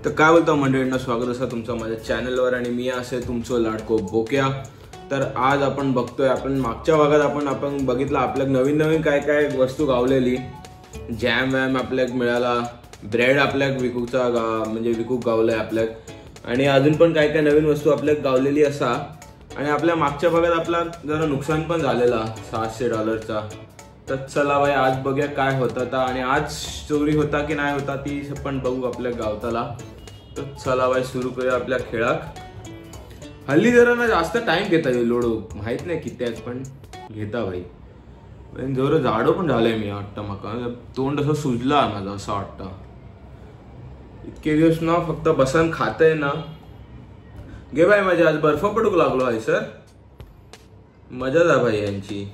तर काय बोलतो मंडळींना, स्वागत असा तुमचं माझ्या चॅनलवर आणि मी असे तुमचं लाडको बोक्या। तर आज आपण बघतोय, आपण मागच्या भागात आपण बघितलं आपल्याक नवीन काय काय वस्तू गावलेली। जॅम वॅम आपल्याक मिळाला, ब्रेड आपल्याक विकूचा म्हणजे विकूक गावलंय आपल्याक, आणि अजून पण काय काय नवीन वस्तू आपल्याक गावलेली असा। आणि आपल्या मागच्या भागात आपला जरा नुकसान पण झालेला $600चा। तर चला भाई आज बघूया काय होता आणि आज चोरी होता की नाही होता ती पण बघू आपल्या गावताला। तर चला भाई सुरू करूया आपल्या खेळाक। हल्ली जरा ना जास्त टाइम घेता लोडो, माहित नाही किती आहेत पण घेता भाई। जरा जाडो पण झालंय मी वाटतं, माका तोंड असं सुजला माझं असं वाटतं। इतके दिवस ना फक्त बसन खातय ना। घे भाई माझी आज बर्फ पडूक लागलो आहे सर, मजा जा भाई यांची।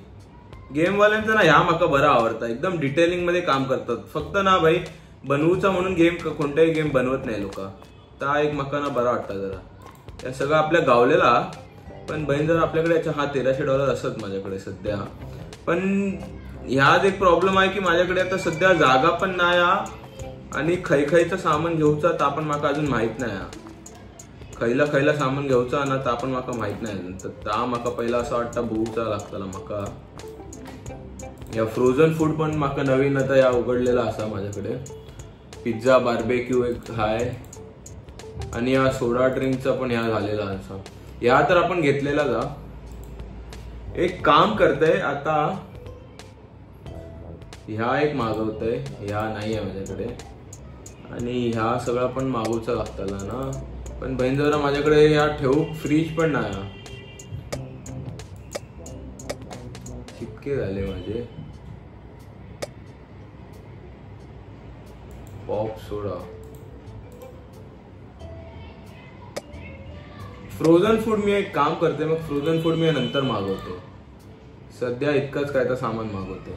गेम वाल्यांचा ना ह्या माका बरा आवडता, एकदम डिटेलिंग मध्ये काम करतात। फक्त ना भाई बनवूचा म्हणून गेम कोणताही गेम बनवत नाही लोक, ता एक माका ना बरा वाटता जरा। या सगळं आपल्या गावलेला पण बहीण जर आपल्याकडे याच्या हा $1300 असत माझ्याकडे सध्या। पण ह्यात एक प्रॉब्लेम आहे की माझ्याकडे आता सध्या जागा पण नाही आणि खैचं सामान घेऊचा ता पण माका अजून माहित नाही। खैला सामान घेऊचा ना ता पण माका माहित नाही अजून। तर ता माका पहिला असं वाटतं बघूचा लागतला माका। या फ्रोझन फूड पण माका नवीन आता या उघडलेला असा माझ्याकडे। पिझ्झा बार्बेक्यू एक हाय आणि या सोडा ड्रिंकचा पण ह्या झालेला असा। या तर आपण घेतलेला जा। एक काम करतय आता, ह्या एक मागवतय, ह्या नाही आहे माझ्याकडे, आणि ह्या सगळा पण मागवचा लागतला ना। पण बहीण जरा माझ्याकडे या ठेवू फ्रीज पण नाही, इतके झाले माझे। पॉप सोडा फ्रोझन फूड मी एक काम करते, मग फ्रोझन फूड मी नंतर मागवते। सध्या इतकंच काय तर सामान मागवते।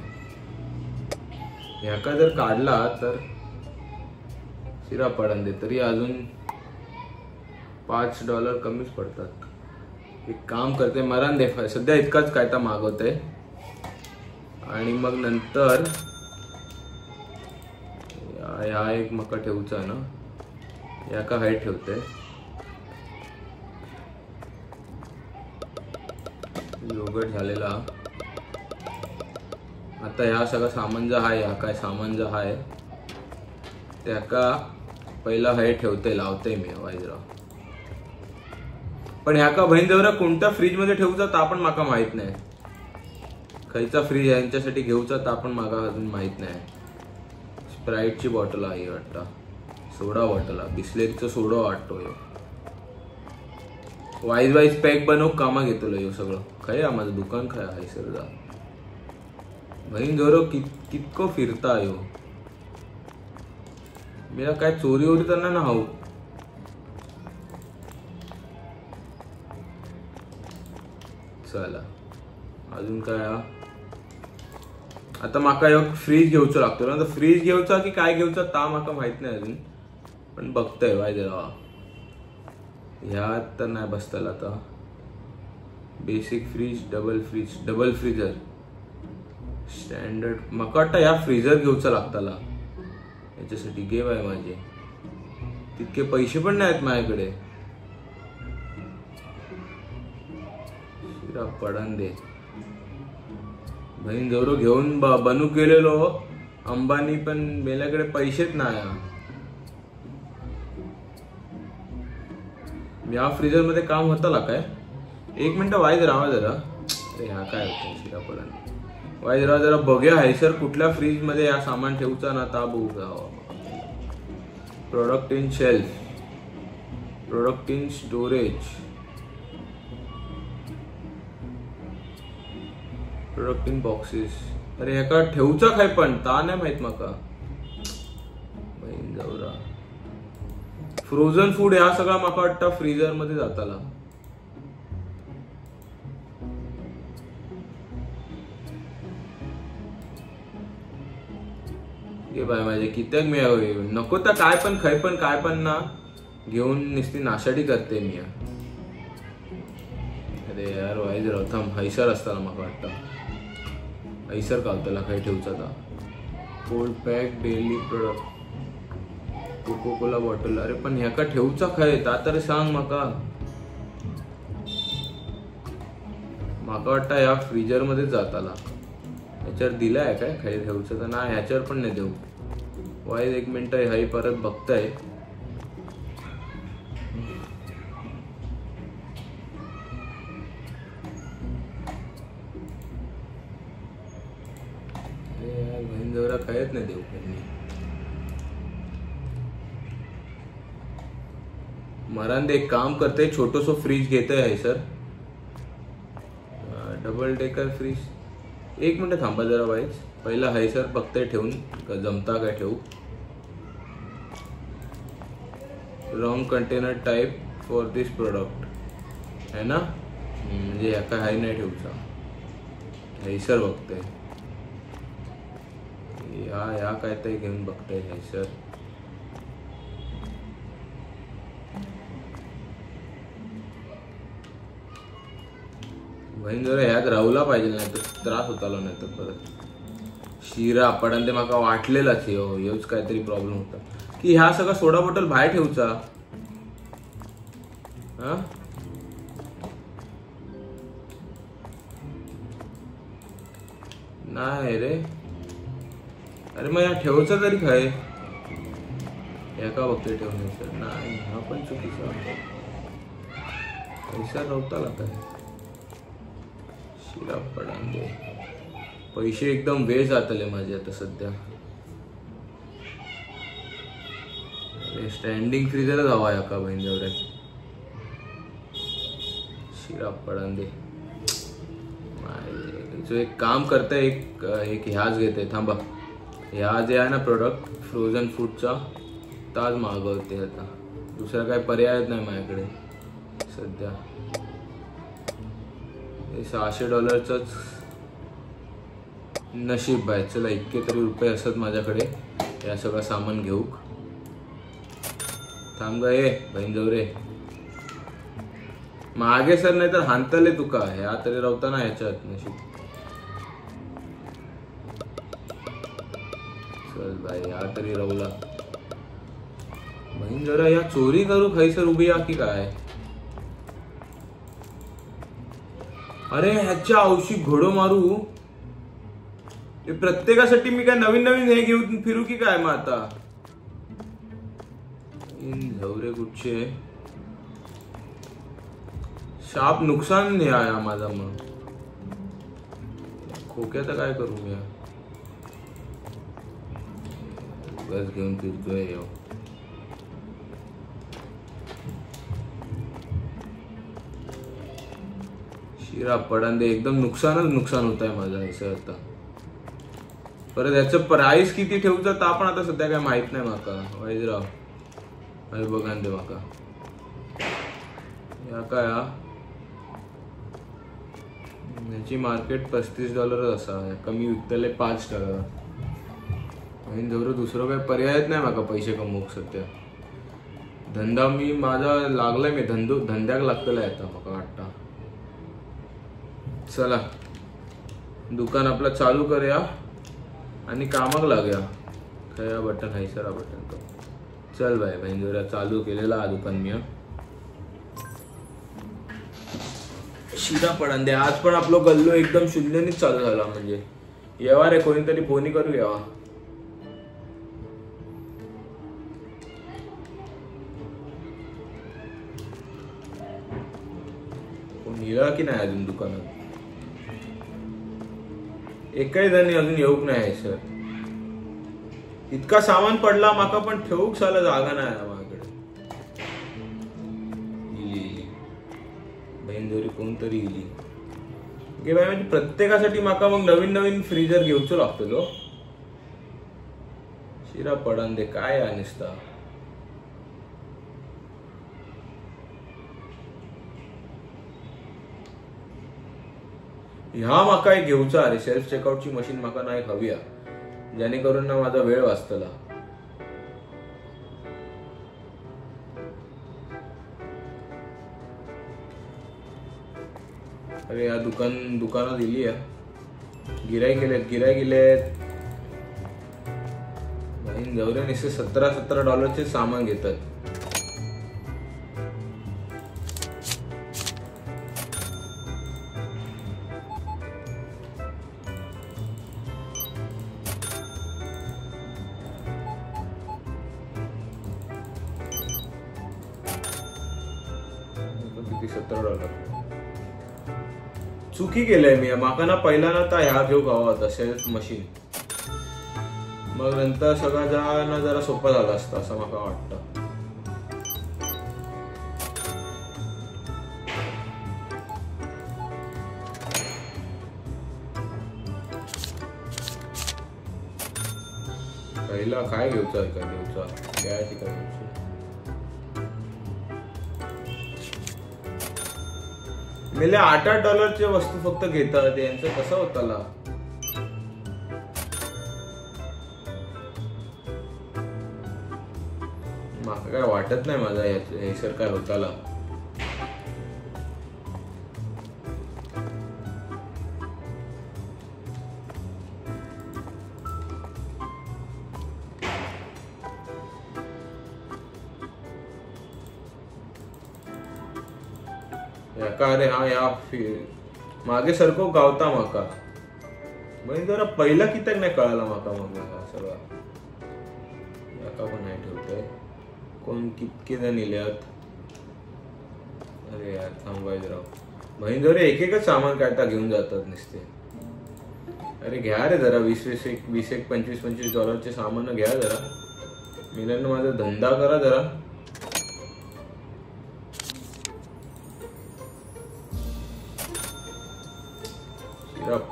ह्याका जर काढला तर शिरा पडन दे, तरी अजून $5 कमीच पडतात। एक काम करते मरण दे, सध्या इतकंच काय तर मागवते आणि मग नंतर या एक मका ठेवूचा ना, या का हाय ठेवते। योगर्ट झालेला आता। ह्या सगळं सामान जो आहे, या काय सामान जो आहे त्या का पहिला हाय ठेवते, लावते मी वायजरा। पण ह्या का बहीण जवळ कोणत्या फ्रीज मध्ये ठेवूचा ता पण माका माहित नाही। खयचा फ्रीज यांच्यासाठी घेऊचा ता पण माका अजून माहित नाही। स्प्राइटची बॉटल आहे वाटतं, सोडा बॉटल, बिस्लेरीचं सोडा वाटतो। वाईज पॅक बनवून कामा घेतो यो सगळं। काय माझं दुकान काय आहे सर जा बहीण जवळ कितको फिरता यो। मला काय चोरी वोरी तर ना हाऊ। चला अजून काय आता माका एक फ्रीज घेऊचा लागतो ना। तर फ्रीज घेऊचा की काय घेऊचा ता माका माहित नाही अजून, पण बघतोय वाय जरा। ह्यात तर नाही बसताला आता। Basic fridge, double freezer, standard माका वाटतं या फ्रीजर घेऊचा लागताला याच्यासाठी। घे बाय माझे, तितके पैसे पण नाहीत माझ्याकडे। शिरा पडन दे बहीण जवळ घेऊन बनू गेलेलो अंबानी, पण मेल्याकडे पैसेच नाही। या फ्रीजर मध्ये काम होतं काय? एक मिनिट वाईज राहा जरा। अरे ह्या काय होतं शिरा पडन, वाईज राहा जरा बघूया आहे सर कुठल्या फ्रीज मध्ये या सामान ठेवूचा ना ता बघू जावा। Product in shelf, product in storage, product in boxes. अरे ह्याका ठेवूचा काय पण ता नाही माहित माका। जाऊरा फ्रोझन फूड ह्या सगळा माका वाटतं फ्रीजर मध्ये जाताला। घे बाय माझे कित्याक मी नको तर काय पण ना घेऊन नुसती नाशाडी करते मी। अरे यार वाईज राहता हैसर असताना माका वाटतं हैसर कावताला काय ठेवचा ता। Cold pack dairy product Coca Cola bottle. अरे पण ह्याका ठेवचा खय ता तर सांग माका. माका वाटतं ह्या फ्रीजर मध्ये जाताला. ह्याच्यावर दिलाय काय खाली ठेवचं तर नाही. ह्याच्यावर पण नाही देऊ. वाईज एक मिनिट हाई परत बघताय. बहीण जवळ खायच नाही देऊ. मरांदे एक काम करते. छोटोसो फ्रीज घेतोय आहे सर. Double decker fridge. एक मिनिट थांबा जरा वाईज. पहिला हाय सर बघताय ठेवून जमता काय ठेवू. Wrong container type for this product है ना. म्हणजे ह्या काय हाय नाही ठेवचा. हाय सर बघताय. या काय ते घेऊन बघताय हाय सर. बहीण जरा ह्यात राहूला पाहिजे नाही तर त्रास होताला नाही तर परत. शिरा पडन ते माका वाटलेलाच हेच काहीतरी प्रॉब्लेम होता की ह्या सगळा सोडा बॉटल बाहेर ठेवचा. हा नाही रे. अरे मग या ठेवचा तरी काय. एका बघते ठेवणे सर नाही. हा पण चुकीचा पैसा नव्हता काय. शिरा पडांगे. पैसे एकदम वेस्ट जातले माझे आता सध्या. स्टँडिंग फ्रीजरच हवा या का बहीण जवळ. शिरा पडांगे. जो एक काम करताय एक ह्याच घेते थांबा. ह्या जे आहे ना प्रोडक्ट फ्रोझन फूडचा ताज मागवते आता. दुसरा काय पर्यायच नाही माझ्याकडे सध्या. $600 नशीब आहे. चला इतके तरी रुपये असत माझ्याकडे या सगळं सामान घेऊ. थांब ग ये बहीण जवरे. मागे सर नाही तर हांतले तुका. ह्या तरी राहता ना ह्याच्यात नशीब. चल बाई ह्या तरी राहूला. बहीण जरा या चोरी करू खाई सर उभी या की काय. अरे ह्याच्या औषधी घोडो मारू. प्रत्येकासाठी मी काय नवीन नवीन हे घेऊन फिरू की काय. मग आता झवरे कुठचे शाप नुकसान नाही आहे माझा. मग खोक्याचं काय करू मी. बस घेऊन फिरतोय. शिरा पडांदे एकदम नुकसान होत आहे माझं असं. आता परत याचं प्राइस किती ठेवचं तर आपण आता सध्या काय माहित नाही माका. वाईजराव अरे बघा दे माका. या काय याची मार्केट $35 असा. कमी विकतले $5. जवळ दुसरं काही पर्यायच नाही माका पैसे कमवूक सध्या. धंदा मी माझा लागलाय. मी धंद्याक लागतलाय आता माका वाटतं. चला दुकान आपला चालू करूया आणि कामाक लागूया. खया बटन हाय सर बटन तो. चल बाय बहिण चालू केलेला दुकान मी. शिरा पडांदे. आज पण आपलं गल्लो एकदम शून्यनीच चालू झाला. म्हणजे येवा रे कोणीतरी फोनी करू यावा. कोण येला की नाही अजून दुकानात. एकही जणी अजून येऊक नाही सर. इतका सामान पडला माका पण ठेवूक साला जागा नाही माझ्याकडे. बहीण जरी कोणतरी इली की बाय. म्हणजे प्रत्येकासाठी माका मग नवीन नवीन फ्रीजर घेऊचो लागतो. शिरा पडांदे काय निसता. ह्या माका एक घेऊचा. अरे सेल्फ चेकआउटची मशीन माका नाही हवी. जेणेकरून ना माझा वेळ वाचतला. अरे या दुकानात दिली आहे. गिराईक गेलेत. जवरे नुसते $17 सामान घेतात. किती $17. चुकी केलंय मी. माका ना पहिला ना ह्या घेऊ हवा होता सेल्फ मशीन. मग नंतर सगळं जाणं जरा सोपं झालं असतं असं मला वाटतं. पहिला काय घेऊचा का घेऊचा काय घ्यायची. मेले $8 वस्तू फक्त घेतात. यांचं कसं होताला. माका काय वाटत नाही माझा हे सर काय होताला. अरे हा या मागे सारखं गावता माका. म्हणजे जरा पहिला कित्याक नाही कळाला माका. मग सगळं याका पण नाही ठेवतोय. कोण कितके जण इल्यात. अरे यार थांबायच राव. बहीण जरा एक एकच सामान काढता घेऊन जातात नुसते. अरे घ्या रे जरा $20-25 सामान घ्या जरा. मिलांना माझा धंदा करा जरा.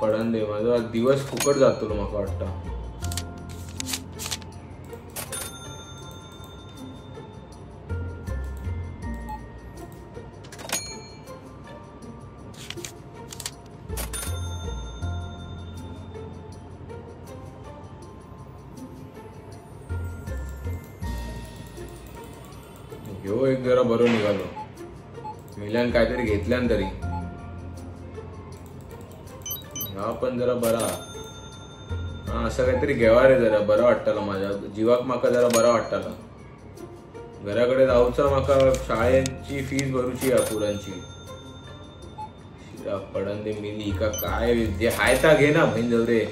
पडन दे. माझा दिवस फुकट जातो माका वाटतं. ह्यो एक जरा बरं निघालो. मिलान काहीतरी घेतल्यान तरी. हा पण जरा बरा. हा असं काहीतरी घेवा रे जरा बरं वाटताला. माझ्या जीवाक माका जरा बरा वाटताला. घराकडे जाऊचा माका शाळेची फीस भरूची या पुरांची. शिरा पडन दे मिली का काय जे हाय ता घे ना बहीण जवरे.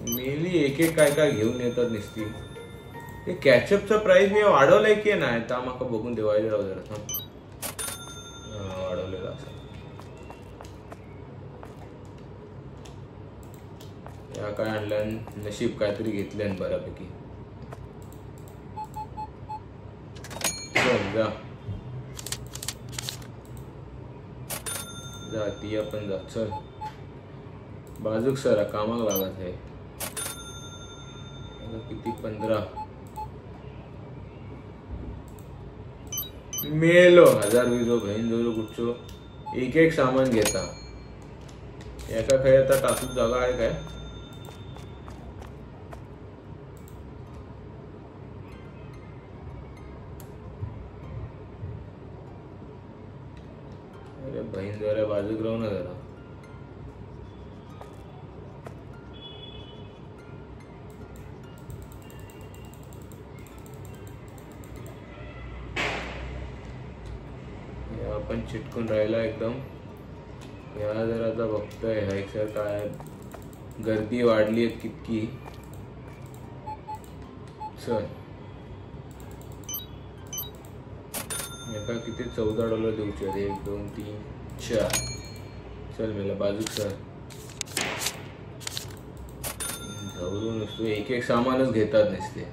मिली एक एक काय काय घेऊन येतात नुसती. हे कॅचअपचा प्राइस मी वाढवलाय की नाही ता माका बघून देवायला राहू जरा. वाढवलेला असं. या काय आणलं नशीब काहीतरी घेतल्यान बऱ्यापैकी. चल जा ती आपण जा. चल बाजूक सरा कामाक लागत आहे. किती 15 मेलो. 1000-20 बहीण जो कुठचो एक एक सामान घेता. एका काही आता टाकून जागा आहे काय. अरे बहीण जरा बाजूक राहू ना जरा. पण चिटकून राहिला एकदम. या जरा आता बघतोय ह्याचं काय गर्दी वाढली आहे कितकी. चल एका किती $14 देऊचे. 1 2 3 4. चल मेला बाजूक सर. जवळून नुसतं एक एक सामानच घेतात नुसते.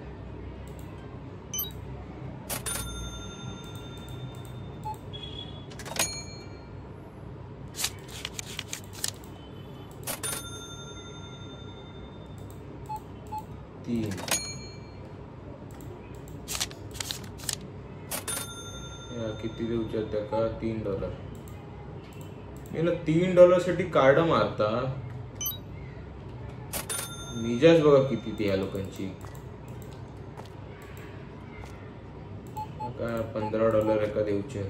किती देऊच्या त्याका $3. मी $3 साठी कार्ड मारता. निजाच बघा किती ती या लोकांची. काय $15 एका देऊचे.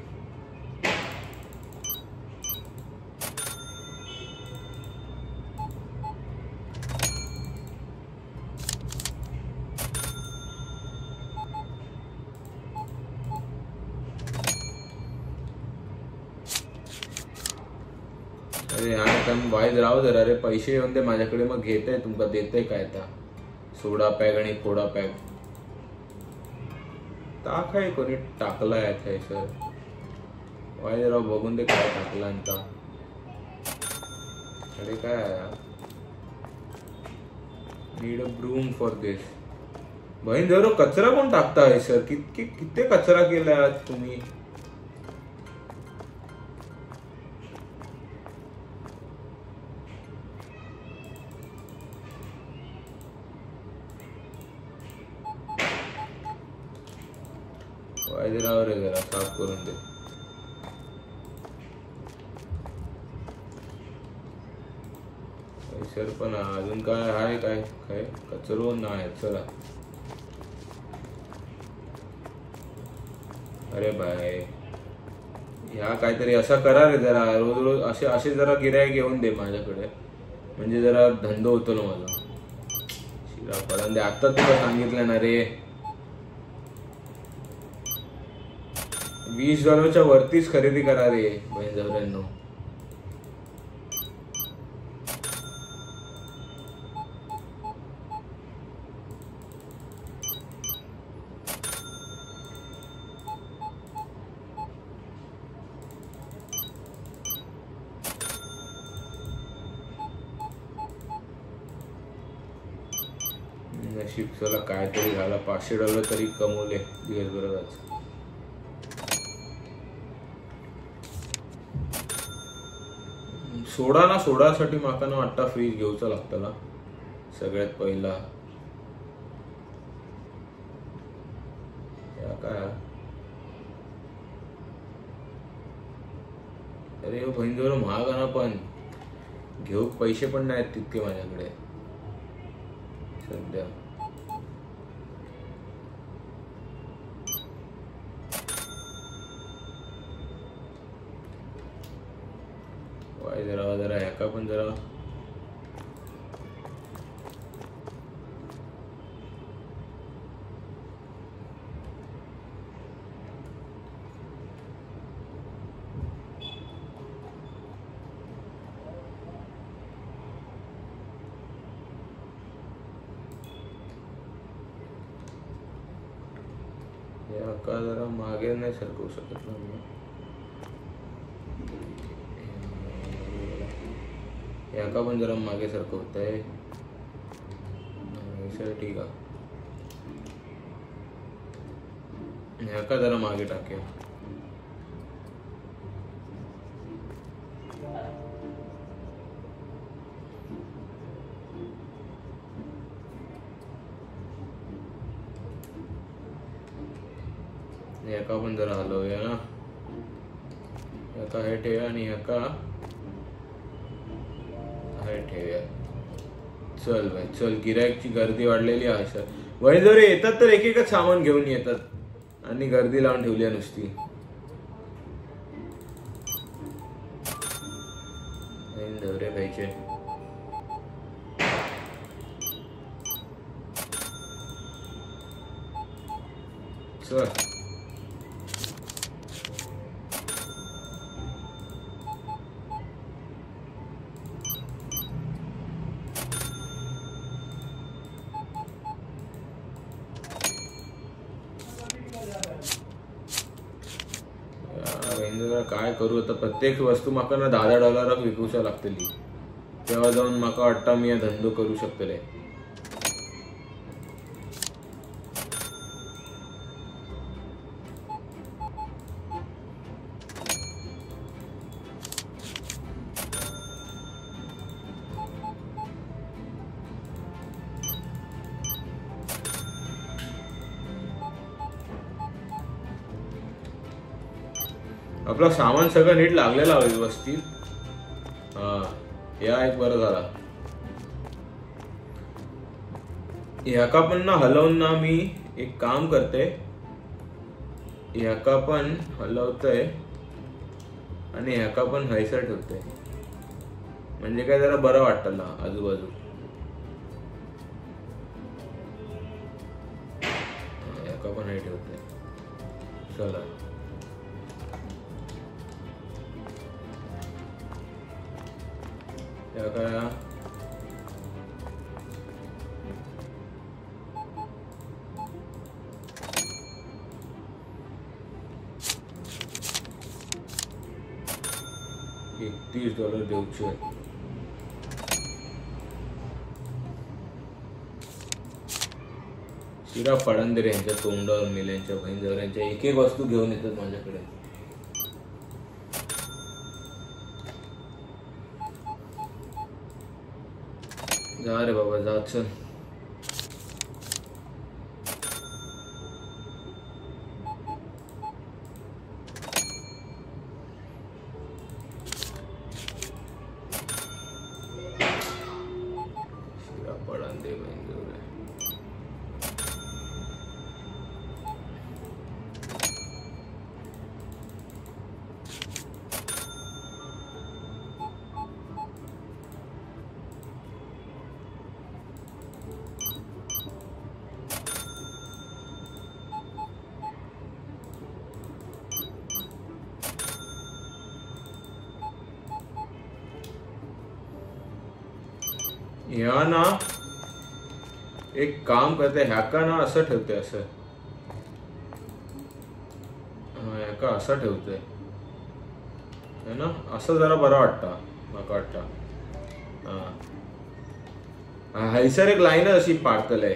अरे यार पण वाईज राव जरा रे, पैसे येऊन दे माझ्याकडे, मग घेते तुमका देते काय आता. सोडा पॅक आणि फोडा पॅक टाकाय कोणी टाकलाय सर. वाईज राव बघून दे काय टाकला आता. अरे काय नीड अ ब्रूम फॉर दिस. बहीण जरा कचरा कोण टाकता सर, किती कचरा केला तुम्ही. वायदराव रे जरा साफ करून दे. सर पण अजून काय आहे काय काय कचरो नाही. चला अरे भाई ह्या काहीतरी असं करा रे जरा, रोज रोज असे जरा गिराईक घेऊन दे माझ्याकडे, म्हणजे जरा धंदो होतो ना माझा. शिरा पडून दे आता, तुला सांगितलं ना रे. $20 वरतीच खरेदी करा रे बहीण जवळ्यांनो. नशीब चला काहीतरी झाला, $500 तरी कमवले दिवसभरात. सोडा ना, सोडासाठी माका ना वाटतं फ्रीज घेऊचा लागतला सगळ्यात पहिला. या काय अरे हो बहीण जवळ महाग ना, पण घेऊ पैसे पण नाहीत तितके माझ्याकडे सध्या. जरा ह्याका पण जरा ह्याका जरा मागे नाही सरकवू शकत ना मी. याका पण जरा मागे सारखं होत आहे. ठीक आहे, याका जरा मागे टाके. याका पण जरा हलवूया ना. याका हे ठेवूया आणि याका ठेवूया. चल भाई चल, गिरायकची गर्दी वाढलेली आहे सर. वही जर येतात तर एक एकच सामान घेऊन येतात आणि गर्दी लावून ठेवली आहे नुसती. दौरे पाहिजे. चल काय करू आता. प्रत्येक वस्तू माका ना $10 विकूचा लागतली, तेव्हा जाऊन माका वाटतं मी धंदो करू शकतले. आपलं सामान सगळं नीट लागलेलं आहे व्यवस्थित. हा या एक बरं झाला. ह्याका पण ना हलवून ना मी एक काम करते, ह्याका पण हलवतोय आणि ह्याका पण हैसर ठेवते, म्हणजे काय जरा बरं वाटतं ना आजूबाजू. ह्याका पण हे ठेवते. चला या काय 31 डॉलर देऊचे. शिरा पडन रे यांच्या तोंडावर मिल्यांच्या बहिणीवर. यांच्या एक एक वस्तू घेऊन येतात माझ्याकडे. जा रे बाबा जा चल. या ना एक काम करते, ह्याका ना असं ठेवते, असं ह्याका असं ठेवते है ना, असं जरा बरं वाटतं मला वाटतं. हा हैसर एक लाईन अशी पाडतलंय.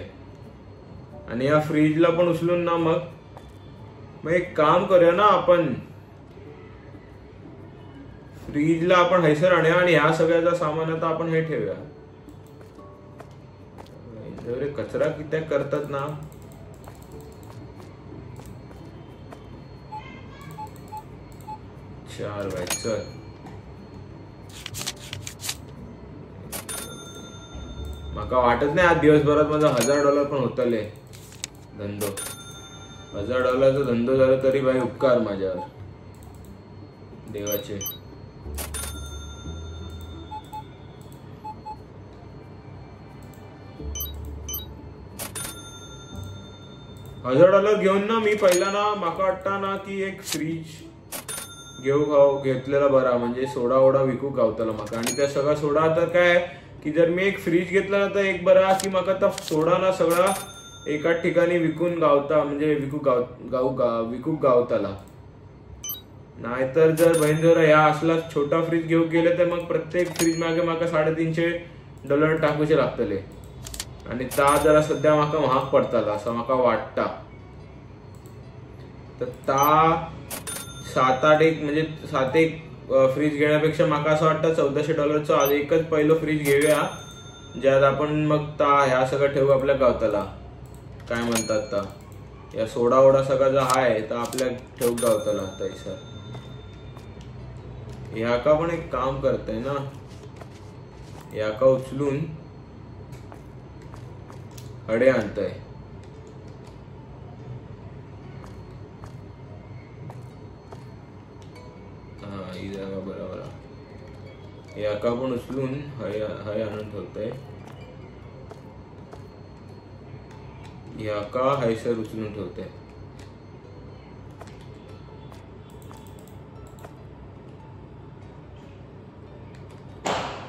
आणि या फ्रीजला पण उचलून ना मग एक काम करूया ना आपण, फ्रीजला आपण हैसर आणूया आणि ह्या सगळ्याचा सामान आता आपण हे ठेवूया. कचरा किती करतात ना. चार चल माका वाटत नाही आज दिवसभरात माझा $1000 पण होतले धंदो. $1000चा धंदो झाला तरी भाई उपकार माझ्यावर देवाचे. $1000 घेऊन ना मी पहिला ना माका वाटता ना की एक फ्रीज घेतलेला बरा, म्हणजे सोडा ओडा विकू गावतला माका. आणि त्या सगळा सोडा तर काय की जर मी एक फ्रीज घेतला ना तर एक बरा की माका तर सोडा ना सगळा एकाच ठिकाणी विकून गावता, म्हणजे विकू गावताला. नाहीतर जर बहीण जर ह्या असला छोटा फ्रीज घेऊन गेले तर मग प्रत्येक फ्रीज मागे माका $350 टाकूचे लागतले. आणि ता जरा सध्या माका महाग पडताला असं माका वाटता. तर ता 7-8 म्हणजे 7 फ्रीज घेण्यापेक्षा माका असं वाटतं $1400 आज एकच पहिलं फ्रीज घेऊया, ज्यात आपण मग ता ह्या सगळं ठेवू आपल्या गावताला. काय म्हणतात ता या सोडा ओडा सगळा जो आहे तर आपल्या ठेवू गावताला तैसर. ह्याका पण एक काम करतय ना, ह्याका उचलून हडे आणतय. हा ही जागा बरोबर. याका पण उचलून हय आणून ठेवतय. याका हैसर उचलून ठेवतय.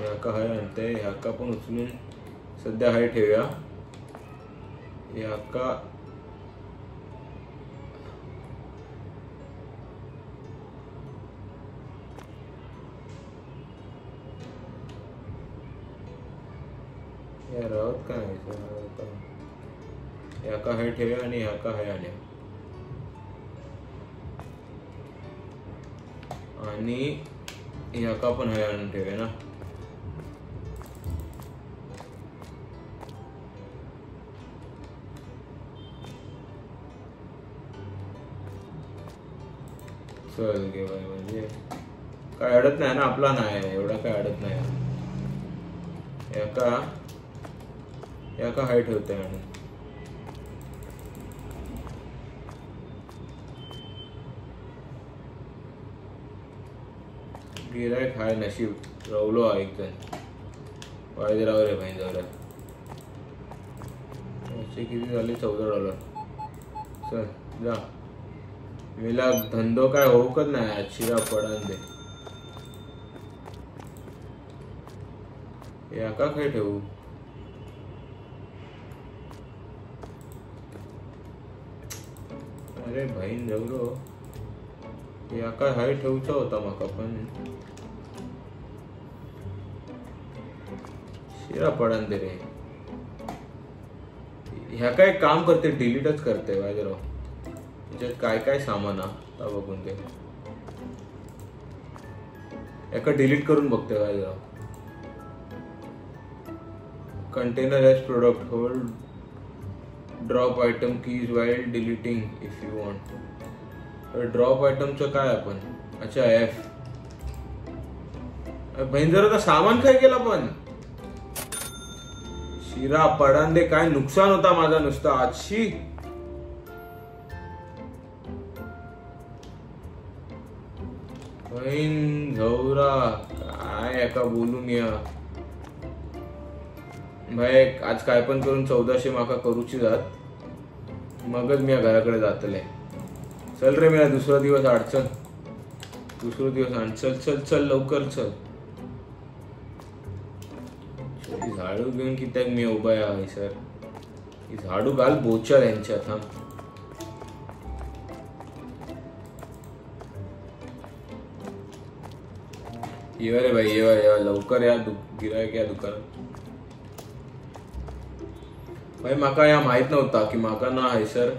याका हय आणतय. याका पण उचलून सध्या हय ठेवूया. याका या राहत काय याका हय ठेवूया आणि याका हय आणूया. आणि याका पण हय आणून ठेवूया ना. चल घे बाय, म्हणजे काय अडत नाही ना, आपला नाही एवढा काय अडत नाही. याका हाय ठेवते आणि गिरायक हाय नशीब रवलो एक जण वायदे राव रे भाई जाऊ. किती झाले $14. चल जा. मेला धंदो काय होऊकच नाही आज. शिरा पडन दे. याका काय ठेवू? अरे बहीण जवरो याका हाय ठेवचा होता माका पण शिरा पडन दे रे. ह्या काय काम करते डिलीटच करते वाजराव. त्याच्यात काय काय सामान आता बघून ते याका डिलीट करून बघते वाजराव. Container as product hold drop item keys while deleting if you want. Drop आयटमचं काय आपण अच्छा एफ. बहीण जरा सामान काय केला पण शिरा पडांदे काय नुकसान होता माझा नुसता आजशी. बहीण झौरा काय एका बोलून या भाई. आज काय पण करून 1400 माका करूची जात मगच मी घराकडे जातले. चल रे मेरा दुसरा दिवस अडचण. दुसरा दिवस आण. चल चल चल लवकर चल. झाडू घेऊन कित्याक मी उभा आहे सर. झाडू घाल बोचा यांच्यात. हा येवा रे भाई येवा येवा लवकर या. गिरायक या दुकानात. भाई माका या माहित नव्हता की माका ना हैसर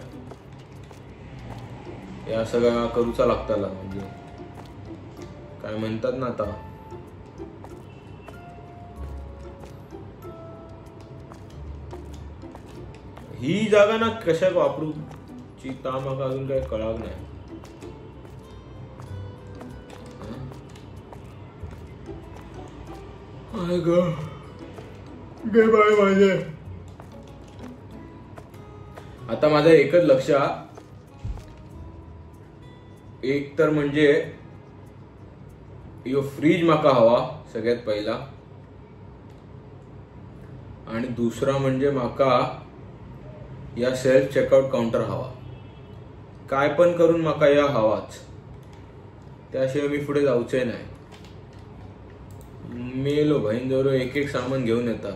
या सगळ्या करूचा लागताला. म्हणजे काय म्हणतात ना आता ही जागा ना कशाक वापरू ची ता माका अजून काही कळाग नाही. माझे आता माझं एकच लक्ष एक तर म्हणजे यो फ्रीज माका हवा सगळ्यात पहिला. आणि दुसरा म्हणजे माका या सेल्फ चेकआउट काउंटर हवा. काय पण करून माका या हवाच. त्याशिवाय मी पुढे जाऊचे नाही. मेलो बहीण जवळ एक एक सामान घेऊन येता.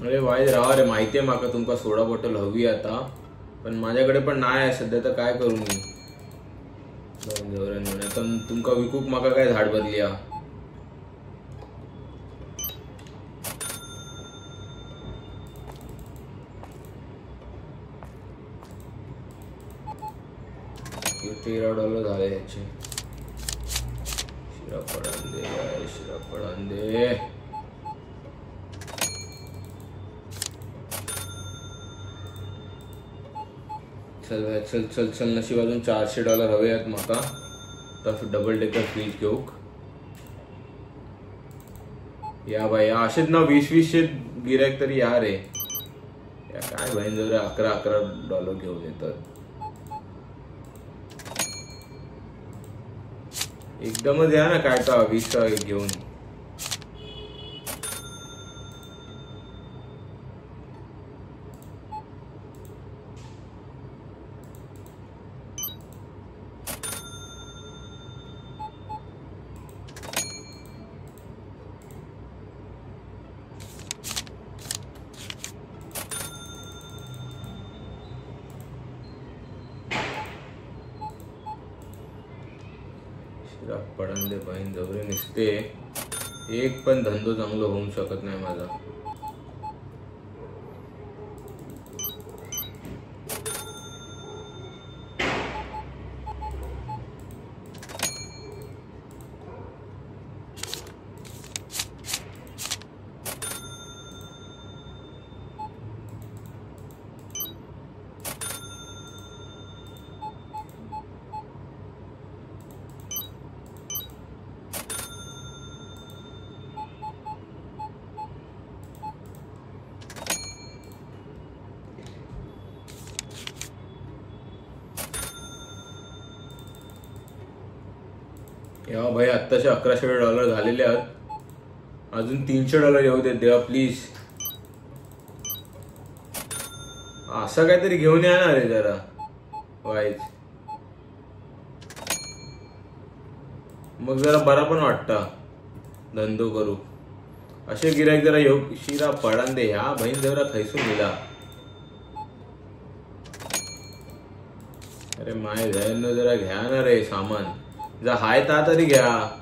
अरे वाईट राहा रे. माहितीये माका तुमका सोडा बॉटल हवी आता पण माझ्याकडे पण नाही आहे सध्या. तर काय करू मी. तुमका विकूक माका काय झाड बदली. $13 झाले याचे. शिरा पडांदे शिरा पडांदे. चल चल चल चल. नशीब अजून $400 हवे आहेत माका. तर डबल डेकर फ्रीज घेऊ या बाई. असेच ना 20-20 गिरायक तरी या रे. या काय बहीण जर $11 घेऊन येतात. एकदमच या ना काय का 20 घेऊन. पडंदे बहीण जवळ निसते. एक पण धंदो चांगला होऊ शकत नाही माझा. या भाई आत्ताचे $1100 झालेले आहेत. अजून $300 येऊ दे देवा प्लीज. असं काहीतरी घेऊन येणार आहे जरा वाईज, मग जरा बरा पण वाटतं धंदो करू. असे गिराईक जरा येऊ शिरा पडान दे. ह्या बहीण जरा खैसून दिला. अरे माय जयन जरा घ्या ना रे सामान, जर हाय ता तरी घ्या.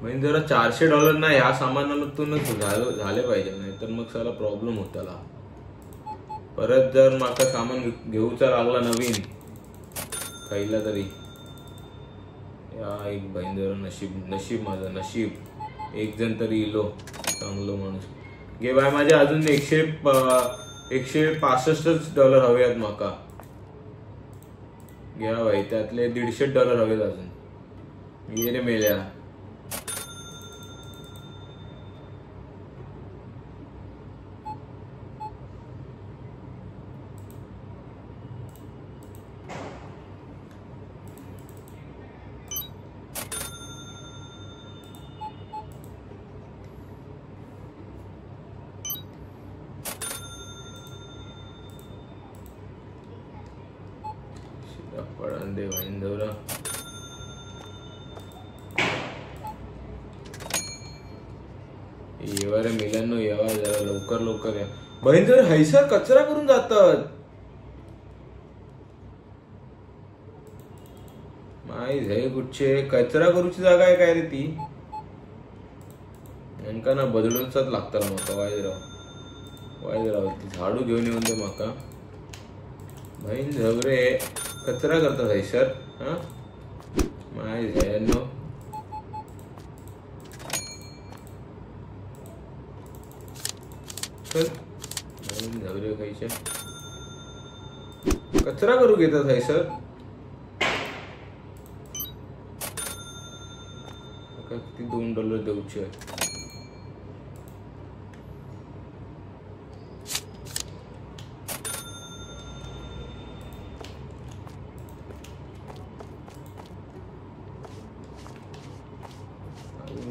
म्हणजे जरा $400 ना ह्या सामानातूनच झाले पाहिजे, नाही तर मग साला प्रॉब्लेम होताला. परत जर माका सामान घेऊचा लागला नवीन खायला तरी, या एक बहीण जरा नशीब माझं नशीब, एक जण तरी इलो चांगलो माणूस. घे बाय माझे अजून $165 हवे आहेत माका. घ्या भाई, त्यातले $150 हवेत अजून. ये रे मेल्या. पडन दे बहीण जरा. येवा रे मिलांनो, येवा जरा लवकर या. बहीण जर हैसर कचरा करून जातात. माय झे कुठचे कचरा करूची जागा आहे काय रे ती. नेमका ना बदलूनच लागतं माका. वाईज राव ती झाडू घेऊन येऊन दे माका. बहीण झगरे कचरा करतात हैसर. हा माय झेनो. चल बहीण झगरे खायचे कचरा करू घेतात हैसर. किती $2 देऊचे.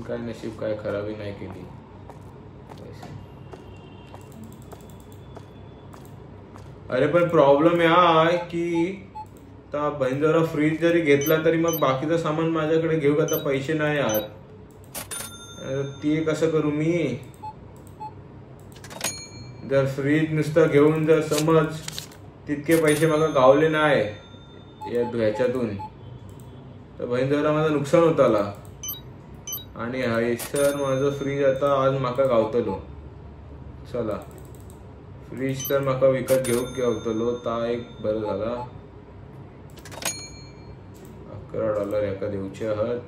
काय नशीब काय खराबी नाही केली. अरे पण प्रॉब्लेम या आहे की ता बहीण जरा फ्रीज जरी घेतला तरी मग बाकीचं सामान माझ्याकडे घेऊ आता पैसे नाही आहेत. ती कसं करू मी. जर फ्रीज नुसतं घेऊन जर समज तितके पैसे मला गावले नाही ह्याच्यातून तर बहीण जरा माझं नुकसान होताला. आणि हैसर माझं फ्रीज आता आज माका गावतलो. चला फ्रीज तर माका विकत गावतलो ता एक बरं झाला. $11 एका देऊचे आहात.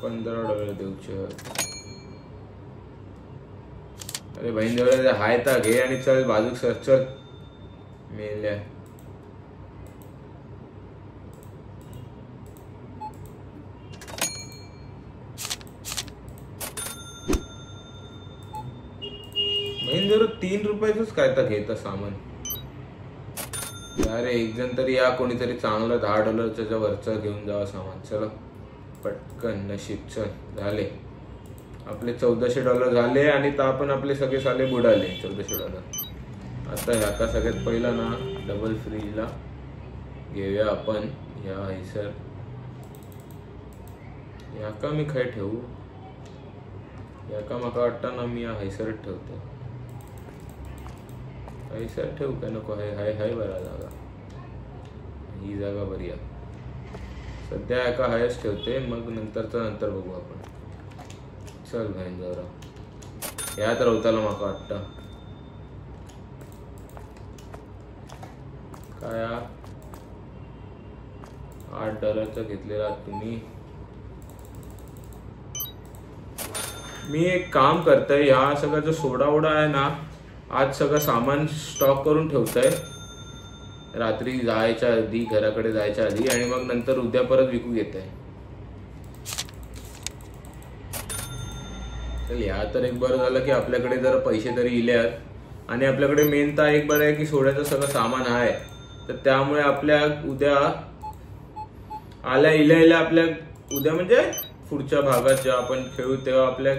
$15 देऊचे आहात. अरे बहीण जवळ हाय ता घे आणि चल बाजूक सर. चल मेल्या. बहीण जर $3 काय तर घेत सामान. अरे एक जण तरी या कोणीतरी चांगलं $10 वरचं घेऊन जावं सामान. चला पटकन नशीब. चल झाले आपले $1400 झाले आणि ता पण आपले सगळे साले बुडाले $1400. आता ह्या का सगळ्यात पहिला ना डबल फ्रीजला घेऊया आपण. ह्या हैसर ह्या का मी खाय ठेवू. या का माका वाटतं ना मी या हैसरच ठेवतो. हैसर ठेवू काय नको. हाय बरा जागा. ही जागा बरी आहे सध्या. एका हायच ठेवते मग नंतर बघू आपण. चल बहीण जरा यात रवताला माका वाटतं काय $8 घेतलेला तुम्ही. मी एक काम करतोय. या सगळा जो सोडा वोडा आहे ना आज सगळं सामान स्टॉक करून ठेवतोय रात्री जायच्या आधी, घराकडे जायच्या आधी. आणि मग नंतर उद्या परत विकू घेत आहे. चल या तर एक बरं झालं की आपल्याकडे जरा पैसे तरी इल्यात. आणि आपल्याकडे मेन तर एक बरं आहे की सोड्याचं सगळं सामान आहे. तर त्यामुळे आपल्या उद्या आल्या इल्या आपल्या उद्या म्हणजे पुढच्या भागात जेव्हा आपण खेळू तेव्हा आपल्या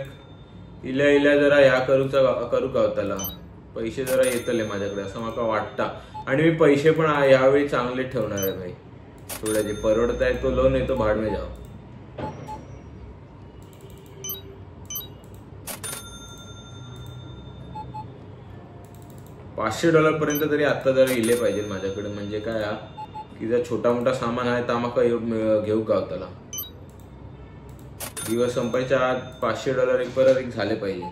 इल्या जरा ह्या करू का त्याला पैसे जरा येतले माझ्याकडे असं मला वाटतं. आणि मी पैसे पण यावेळी चांगले ठेवणार आहे भाई. थोडं जे परवडत आहे तो लोन येतो भाड में जाओ. $500 पर्यंत तरी आता जरा इले पाहिजे माझ्याकडे. म्हणजे काय की जर छोटा मोठा सामान आहे तर आम्हाला घेऊ का त्याला. दिवस संपायच्या आत $500 परत एक झाले पाहिजे.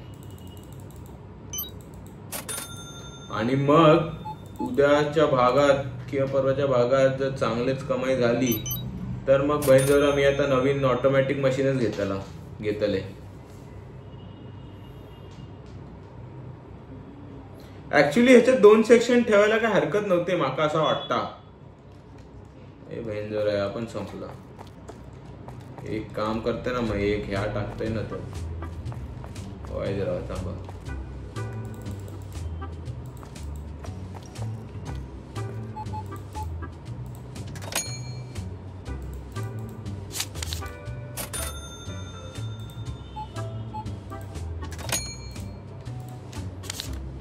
आणि मग उद्याच्या भागात किंवा परवाच्या भागात जर चांगलीच कमाई झाली तर मग बहिणजोरा मी आता नवीन ऑटोमॅटिक मशीनच घेतले. ऍक्च्युली ह्याच्यात 2 सेक्शन ठेवायला काय हरकत नव्हते माका असं वाटता. हे बहिणजोरा आपण संपला. एक काम करते ना मग एक ह्या टाकते ना तो वाईज राहा थांबा.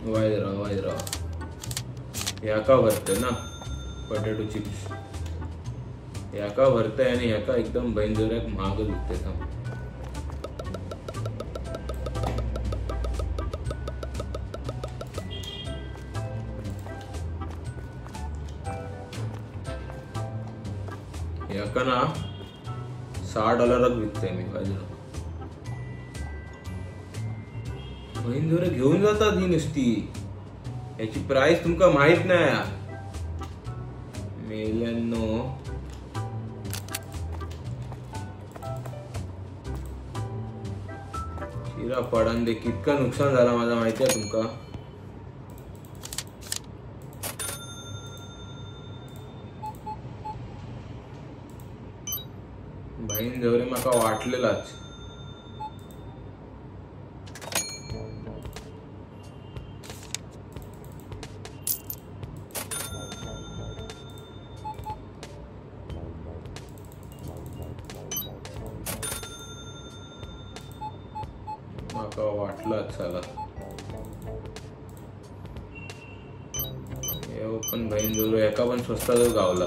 वाईज राहा ह्या का भरते ना पोटॅटो चिप्स ह्या का भरतंय आणि ह्या का एकदम बहिणजोऱ्यात महागच विकते. ह्या का ना $6 विकते मी पाहिजे. बहिणजोरे घेऊन जातात ही नुसती. याची प्राइस तुमका माहित नाही मेल्यांनो. शिरा पडान दे कितका नुकसान झाला माझा माहिती आहे तुमका. बहिणजोरे माका वाटलेलाच. चला पण बहिणजोरो एका पण स्वस्तात गावला.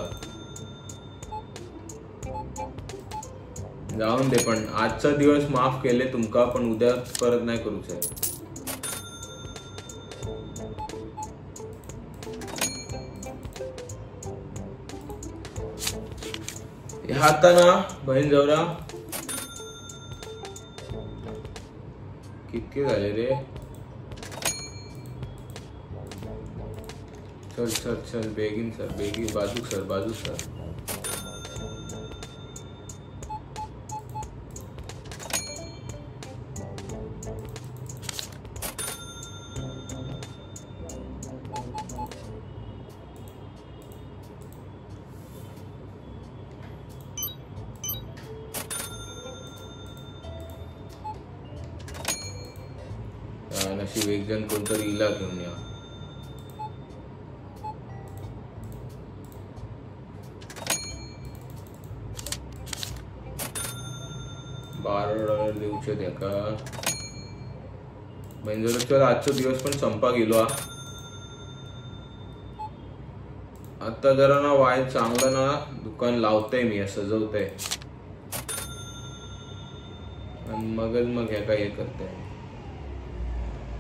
जाऊन दे पण आजचा दिवस माफ केले तुमका पण उद्या परत नाही करूच आहे. आता ना बहिणजोरा कितके झाले रे. चल बेगीन बाजू सर. नशीब एक जण कोणतरी इला घेऊन या. $12 देऊचे द्या का बहिणजोरा. आजचा दिवस पण संपा गेलो. आता जरा ना वाय चांगलं ना दुकान लावतंय मी सजवतंय मग ह्या काय हे करतंय.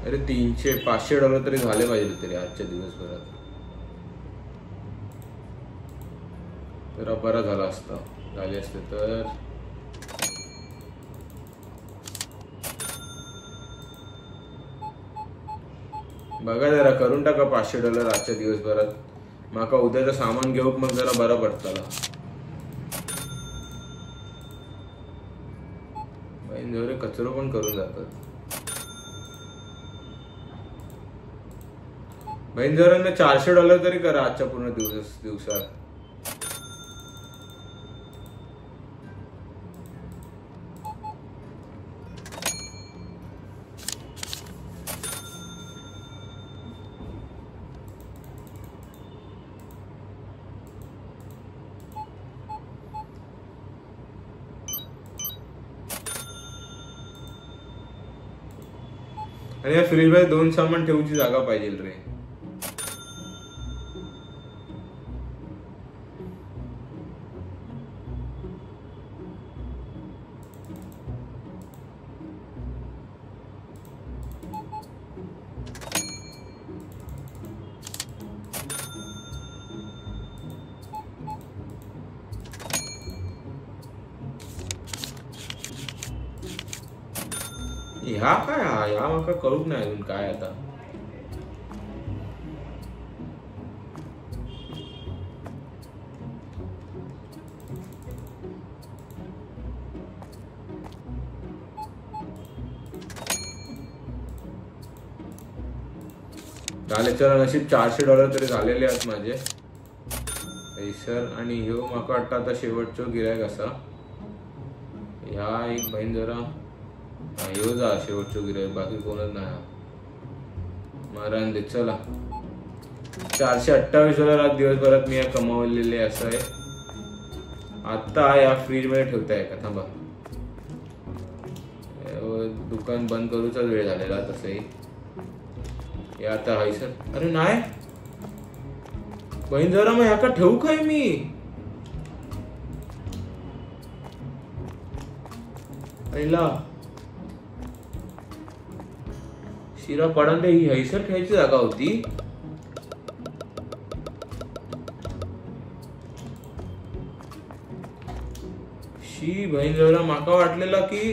अरे $500 तरी झाले पाहिजे तरी आजच्या दिवसभरात. जरा बरा झाला असता झाले असते तर. बघा जरा करून टाका $500 आजच्या दिवसभरात. माका उद्याचं सामान घेऊ मग जरा बरा पडताला. बहिणजोरे कचरो पण करून जातात. बहिणजोरांना $400 तरी करा आजच्या पूर्ण दिवसात. आणि या फ्रीज मध्ये 2 सामान ठेवूची जागा पाहिजे रे. ह्या काय ह्या माका कळूक नाही अजून काय आता. झाले चला, नशीब $400 तरी झालेले आहेत माझे पैसर. आणि ह्यो माका वाटतं आता शेवटचो गिरायक असा. ह्या एक बहीण जरा ह्यो जा शेवटचो गिरायक, बाकी कोणच नाही. मारान दे चला. $428 आज दिवसभरात मी कमावलेले असं आहे. आता या फ्रीज मध्ये ठेवताय का, थांबा. दुकान बंद करूचाच वेळ झालेला तसंही. या आता हाय सर. अरे नाही बहीण जरा, मग ह्याका ठेवू काय मी. पहिला शिरा पडांडे ही हैसर ठेवायची जागा होती. शी बहीण जरा, माका वाटलेला की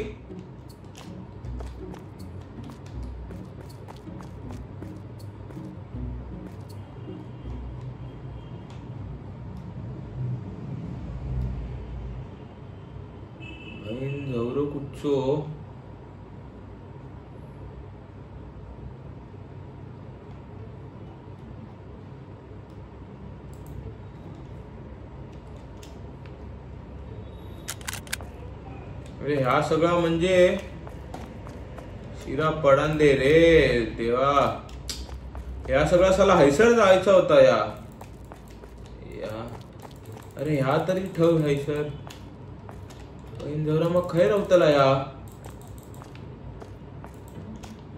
बहीण जवळ कुठचो. अरे ह्या सगळा म्हणजे शिरा पडान दे रे देवा. ह्या सगळा साला हैसर जायचा होता या. अरे ह्या तरी ठेव हैसर. जरा मग खैर होतला या.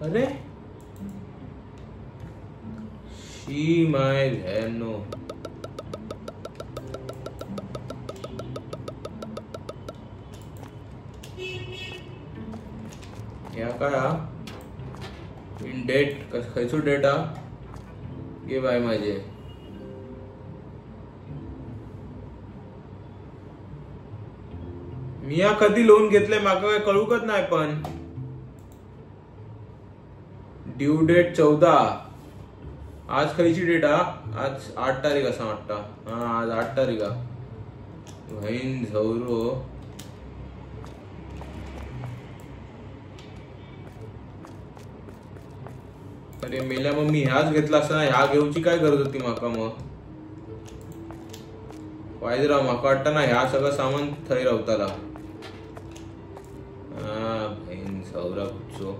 अरे शी माय नो. या काय इन डेट खयचो डेट हा घे बाय माझे. मी या कधी लोन घेतले माका काय कळूकच नाही. पण ड्यू डेट 14. आज खयची डेट हा. आज 8 तारीख असा वाटता. हा आज 8 तारीख हा. बहीण झवरो. अरे मेल्या, मग मी ह्याच घेतला असता. ह्या घेऊची काय गरज होती माका. मग पाहिजे राव, माका वाटतं ना ह्या सगळं सामान थंय रावताला. बहीण सौरा कुठचो.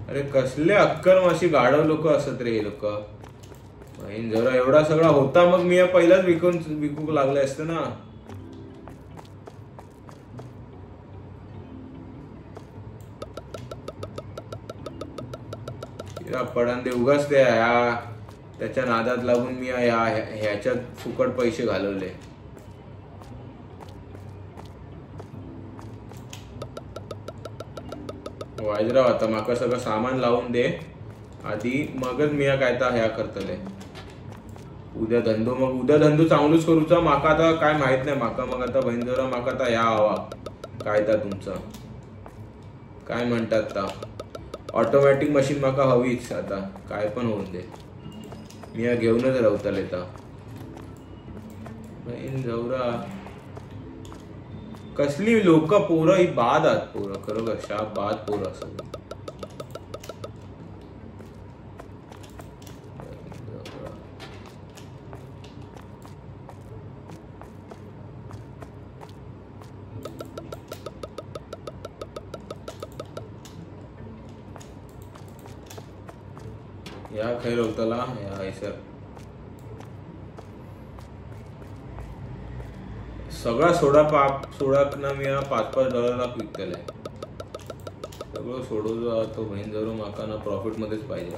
अरे कसले अक्कल माशी गाढव लोक असत रे हे लोक. बहीण जरा एवढा सगळा होता, मग मी पहिलाच विकूक लागले असते ना. पडान दे उगाच ते ह्या त्याच्या नादात लागून मी ह्याच्यात फुकट पैसे घालवले. वाजराव आता माका सगळं सामान लावून दे आधी, मगच मी काय ता ह्या करतले. उद्या धंदो, मग उद्या धंदो चांगलूच करूचा. माका आता काय माहित नाही माका. मग आता बहीण जरा माका आता ह्या हवा काय ता तुमचा काय म्हणतात ता ऑटोमॅटिक मशीन माका हवीच. आता काय पण होऊन दे, मी घेऊनच रावतले ता. बहीण जवरा कसली लोक पोरं ही बाद आहात. पोरं खरोखर शाप बाद पोरं असं. या खैर होतला या सर. सगळा सोडा ना मी $5-5 विकतले. सगळं सोडून तो बहीण जरूर माका ना प्रॉफिट मध्येच पाहिजे.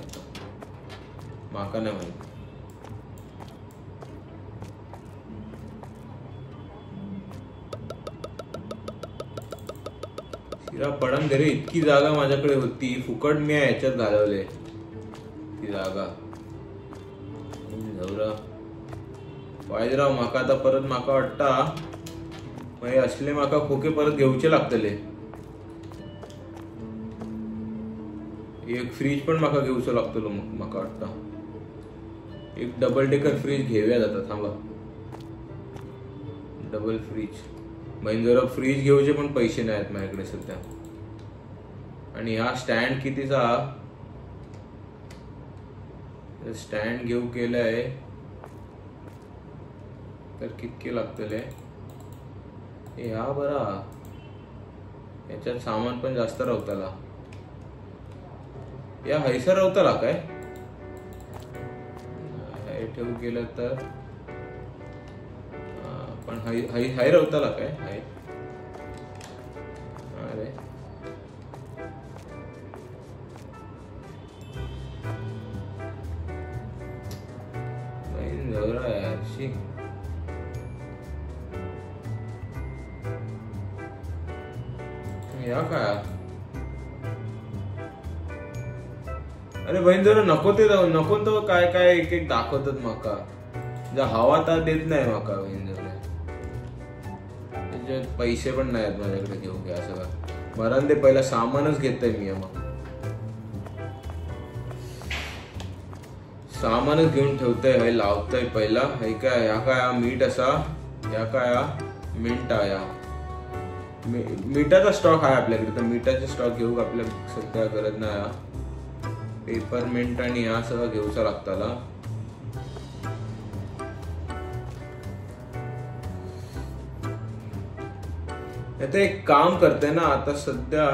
माका नाही माहिती. शिरा पडण घरी इतकी जागा माझ्याकडे होती, फुकट मी ह्याच्यात घालवले ती जागा. वायजराव माका आता परत माका वाटता म्हणजे असले माका खोके परत घेऊचे लागतले. एक फ्रीज पण माका घेऊचो लागतलो. माका वाटता एक डबल डेकर फ्रीज घेऊया जाता. थांबा, डबल फ्रीज म्हणजे जरा फ्रीज घेऊचे पण पैसे नाही आहेत माझ्याकडे सध्या. आणि हा स्टँड कितीचा? स्टँड घेऊ केलाय तर कितके लागतले? ह्या बरा याच्यात सामान पण जास्त रावताला. या हैसर रावताला काय ठेवू केलं तर पण हाय रावताला काय हाय. अरे यारशी या काय. अरे बहीण जरा नको ते नको तो काय काय एक एक दाखवतात माका. जर हवा तर देत नाही माका बहीण जरा. पैसे पण नाहीत माझ्याकडे घेऊ घ्या सगळं. मरण दे, पहिला सामानच घेतोय मी. मग सामानच घेऊन ठेवतोय. हे लावतोय पहिला. हे काय या काय मीठ असा, या काय मिंट या मीठाचा स्टॉक आहे आपल्याकडे. तर मीठाचा स्टॉक घेऊ आपल्या सध्या गरज नाही. पेपरमेंट आणि या सगळं घेऊचा लागताला. आता एक काम करते ना, आता सध्या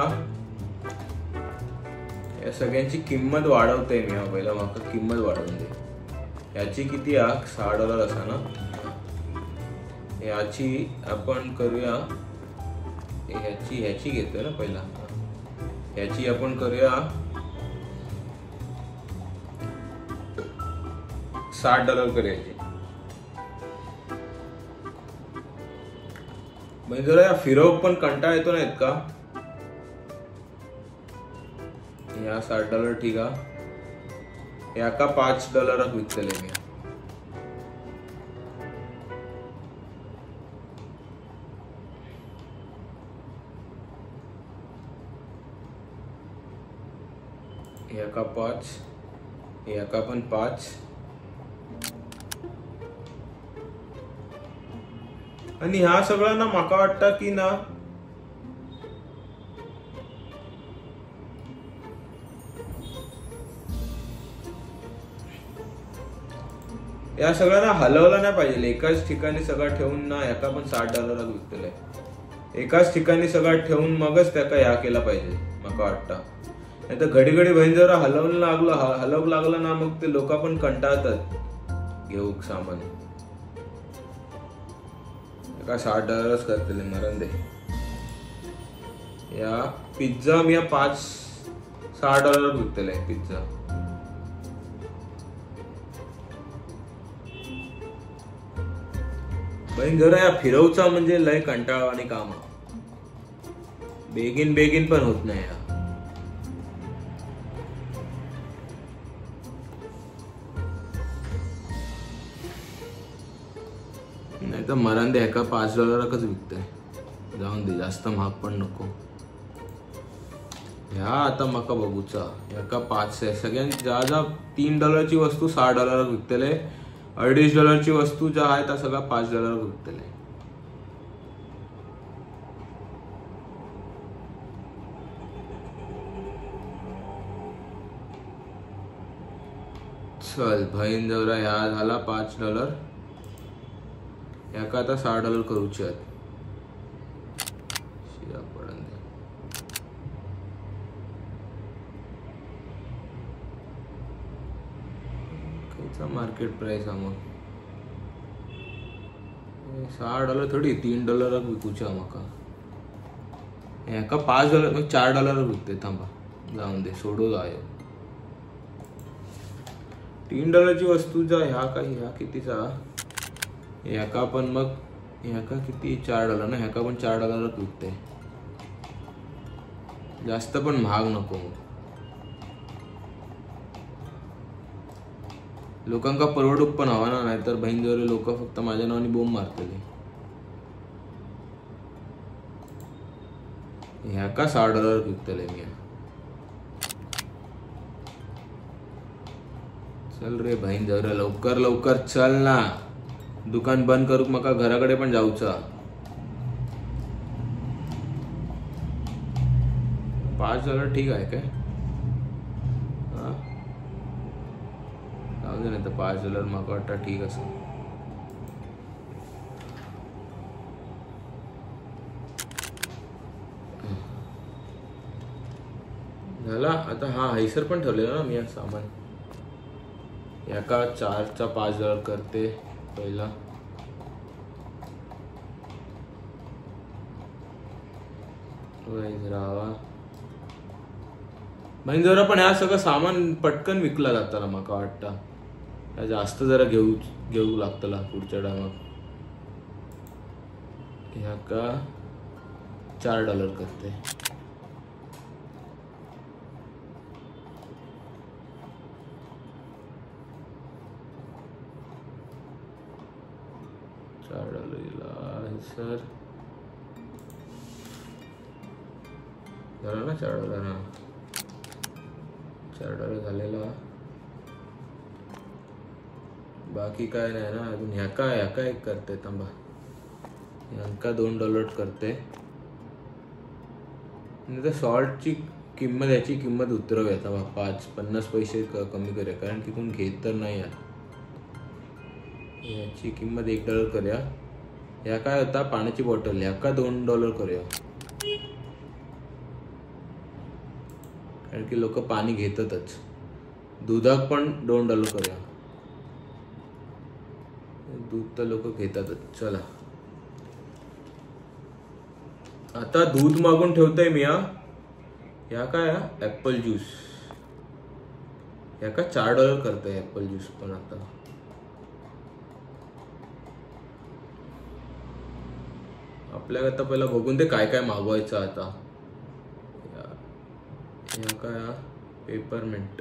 या सगळ्यांची किंमत वाढवते मी. पहिला माका किंमत वाढवून दे. याची किती $6 असा ना. याची आपण करूया, ह्याची घेतोय ना पहिला. याची आपण करूया $60 करायची. म्हणजे जरा या फिरव पण कंटाळा येतो नाहीत का. या $60 ठीक आहे. या का $5 विकतले मी. या का 5, या का पण 5. आणि ह्या सगळं ना माका वाटतं की ना या सगळ्यांना हलवलं नाही पाहिजे. एकाच ठिकाणी सगळं ठेवून ना याका पण $60 विकतलंय. एकाच ठिकाणी सगळं ठेवून मगच त्याका ह्या केला पाहिजे माका वाटतं. नाही तर घडी घडी बहीण जरा हलवलं लागलं ना, मग ते लोक पण कंटाळतात घेऊ सामान. का $60 करतले मरण दे. या पिझ्झा मी $6 विकतले पिझ्झा. बहीण जरा या फिरवचा म्हणजे लय कंटाळा आणि काम. बेगीन पण होत नाही. नाही तर मरण दे. एका $5 विकतोय. जाऊन दे, जास्त महाग पण नको. ह्या आता मका बघूचा एका 5 आहे. सगळ्यांनी ज्या $3 ची वस्तू $6 विकतले. $2.5 ची वस्तू ज्या आहे त्या सगळ्या $5 विकतले. चल बहीण जवळ ह्या झाला $5. याका आता $6 करूचे आहेत. शिरा पडन दे. खायचा मार्केट प्राइस मग $6 थोडी $3 विकूच्या म्हाका ह्याका $5 मग $4 विकते. थांबा जाऊन दे सोडू जायो. $3 वस्तू जा ह्या काही ह्या कितीचा ह्याका पण मग ह्याका किती $4 ना ह्याका पण $4 विकते. जास्त पण महाग नको. लोकांका परवडूक पण हवा ना, नाहीतर बहिणजोरे लोक फक्त माझ्या नावाने बोंब मारतले. ह्याका $6 विकतले मी. चल रे बहिणजोरे लवकर लवकर चल ना, दुकान बंद करूक मका घराकडे पण जाऊचा. $5 ठीक आहे काय? जाऊ दे नाही तर $5 माका वाटतं ठीक असं. झाला आता. हा हैसर पण ठेवलेला ना मी सामान. याका 4चा $5 करते पहिला. राहा म्हणजे जरा पण ह्या सगळं सामान पटकन विकला जाताना माका वाटतं. जास्त जरा घेऊ लागतला पुढच्या टायमात. ह्याका $4 करते. $4 सर झाला ना $4. ना $4 झालेला. बाकी काय नाही ना अजून. ह्याका एक करते. थांबा ह्यांका $2 करते. नाही तर सॉल्टची किंमत याची किंमत उतरवूया. आता 50 पैसे कमी करूया कारण की कोण घेत तर नाही आहे. याची किंमत $1 करूया. ह्या काय होता पाण्याची बॉटल ह्याका $2 करूया कारण की लोक पाणी घेतातच. दुधाक पण $2 करूया. दूध तर लोक घेतातच. चला आता दूध मागून ठेवतोय मी. ह्या काय ऍपल ज्यूस ह्याका $4 करतोय ऍपल ज्यूस पण. आता आपल्याला आता पहिला बघून ते काय काय मागवायचं. आता ह्या काय पेपरमिंट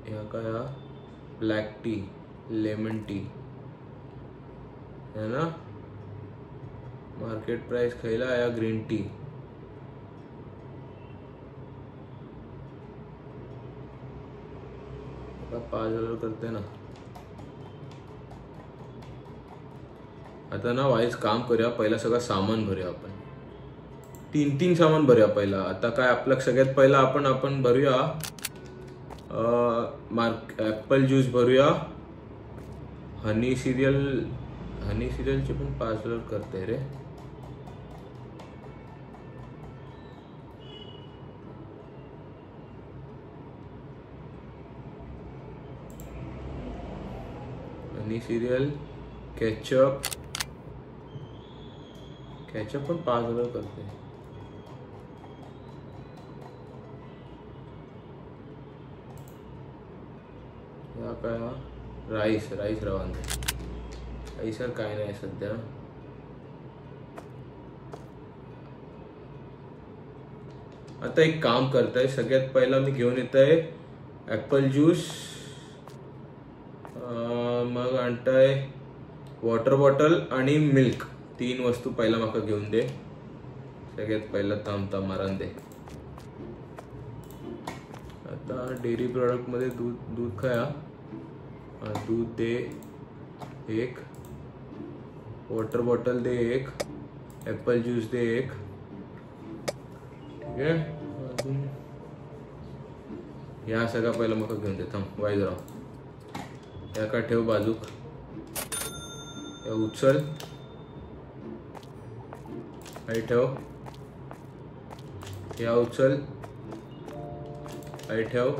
ह्या काय ब्लॅक टी लेमन टी है ना. मार्केट प्राइस खयला या ग्रीन टी. $5 करते ना. आता ना वाईज काम करूया. पहिला सगळं सामान भरूया आपण. 3 सामान भरूया पहिला. आता काय आपलं सगळ्यात पहिला आपण भरूया ऍपल ज्यूस भरूया. हनी सिरियलचे पण $5 करते रे. हनी सिरियल केचप पण $5 करते. या काय राईस रवांदे सर काय नाही सध्या. आता एक काम करताय. सगळ्यात पहिला मी घेऊन येतोय ऍपल ज्यूस. मग आणताय वॉटर बॉटल आणि मिल्क. 3 वस्तू पहिला माका घेऊन दे. सगळ्यात पहिला थांब मारण दे. आता डेअरी प्रोडक्ट मध्ये दूध खाया. दूध दे 1. वॉटर बॉटल दे 1. ऍपल ज्यूस दे 1. ठीक आहे. या सगळा पहिला माका घेऊन दे. थांब वाईज राव. या का ठेव बाजूक. या उचल आई ठेव. या उचल आई ठेव.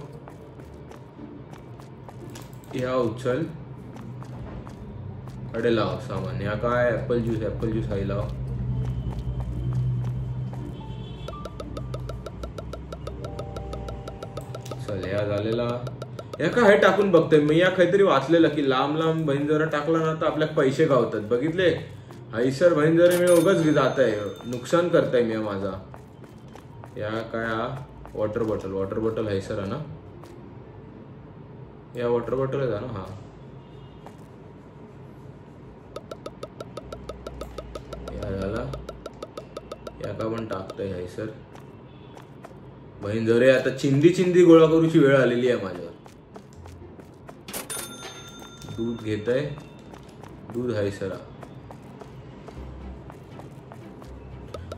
या उचल अडे लाव सामान. या काय ऍपल ज्यूस आहे लाव. चल या झालेला. या काय टाकून बघतोय मी. या काहीतरी वाचलेलं की लांब लांब भैंजरा टाकला ना तर आपल्याला पैसे गावतात. बघितले हैसर भैंजरे मी उगाच जात आहे, नुकसान करताय मी माझा. या काय हा वॉटर बॉटल हैसर आहे ना. या वॉटर बॉटल आहे ना. हा या झाला. या का पण टाकतोय हैसर भैंजरे. आता चिंदी गोळा करूची वेळ आलेली आहे माझ्यावर. दूध घेत आहे. दूध हैसरा.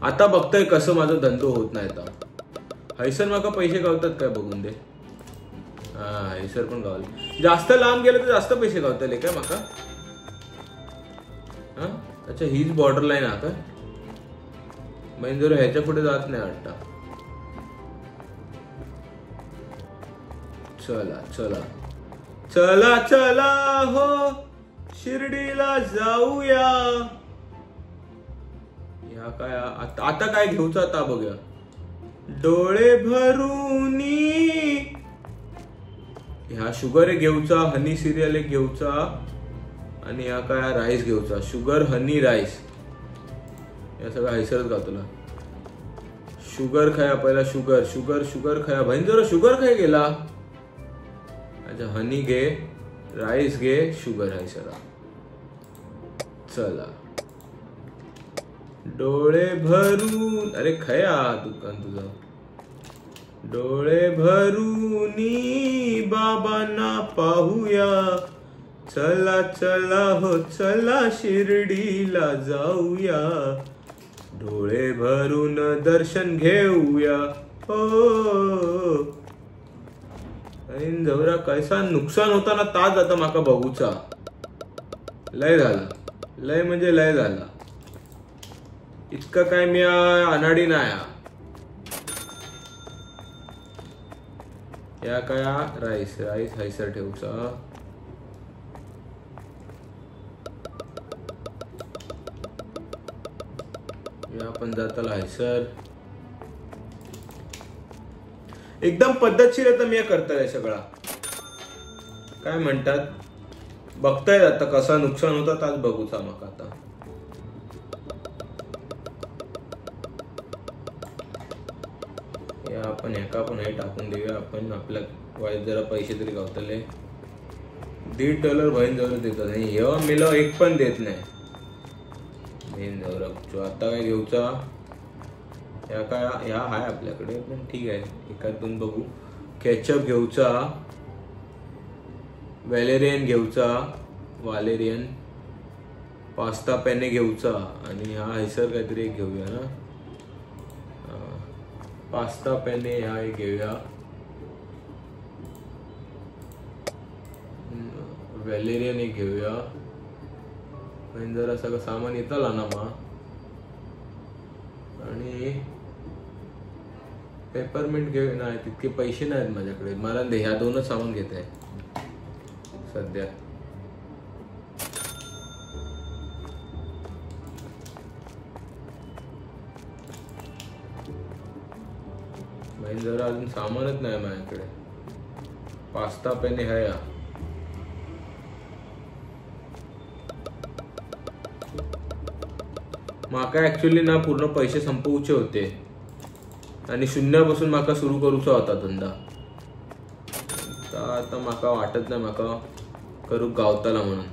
आता बघताय कसं माझा धंदो होत नाही. आता हैसर माका पैसे गावतात काय बघून दे. हा हैसर पण गावले. जास्त लांब गेलं तर जास्त पैसे गावतले काय माका. हा अच्छा हीच बॉर्डर लाईन हा का. भैंजरे ह्याच्या पुढे जात नाही वाटतं. चला चला चला चला हो शिर्डीला जाऊया. या काय आता काय घेऊचा आता बघूया. डोळे भरून ह्या शुगर घेऊचा, हनी सिरियल घेऊचा आणि या काय राईस घेऊचा. शुगर हनी राईस या सगळं हैसरच का तुला. शुगर खाया पहिला. शुगर खाया भैंजर. शुगर खाय गेला. अच्छा हनी घे, राईस घे, शुगर आहे सरा. चला डोळे भरून. अरे खया दुकान तुझं. डोळे भरून बाबांना पाहूया. चला चला हो चला शिर्डीला जाऊया. डोळे भरून दर्शन घेऊया हो. जवरा कैसा नुकसान होता ना ताज आता माका बघूचा. लय झाला. लय म्हणजे लय झाला. इतकं काय मी अनाडी नाही. या काय राईस हैसर ठेवचा. या पण जाताला हैसर. एकदम पद्धतशीर आता मी करताय सगळा. काय म्हणतात बघताय आता कसा नुकसान होता ताच बघूचा मका आता. या आपण ह्याका पण हे टाकून देऊया आपण. आपल्या वाईट जरा पैसे तरी गावतले. $1.5 भैंजर देतात. हेवा मिलो एक पण देत नाही भैंजर. आता काय घेऊचा. या काय ह्या आहे आपल्याकडे पण ठीक आहे. एखादून बघू. केचप घेऊचा. वालेरियन पास्ता पेने घेऊचा. आणि हा हैसर काहीतरी एक घेऊया ना. पास्ता पेने हा एक घेऊया. वॅलेरियन एक घेऊया. आणि जरा सगळं सामान येताला ना मा. आणि पेपरमिंट घेऊ. नाही तितके पैसे नाहीत माझ्याकडे. मला ह्या दोनच सामान घेत आहे सध्या. जरा अजून सामानच नाही माझ्याकडे. पास्ता पेने आहे. माका ऍक्च्युअली ना पूर्ण पैसे संपवूचे होते आणि शून्यापासून माका सुरू करूचा होता धंदा. आता माका वाटत नाही माका करू गावताला म्हणून.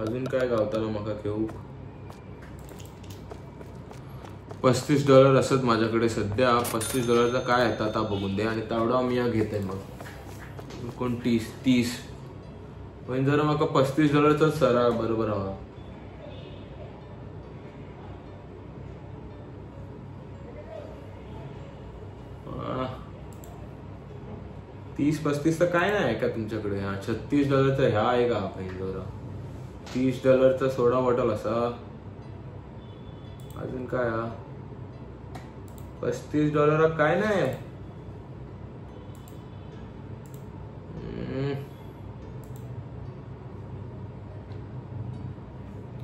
अजून काय गावताला माका घेऊ. $35 असत माझ्याकडे सध्या. $35 काय आहे आता बघून दे. आणि तेवढा मी घेत आहे. मग कोण 30 पण जरा माका $35 सरा बरोबर हवा. 30-35 तर काय नाही का तुमच्याकडे. हा $36 ह्या आहे का पहिला. $30 सोडा बॉटल असा. अजून काय $35 काय नाही.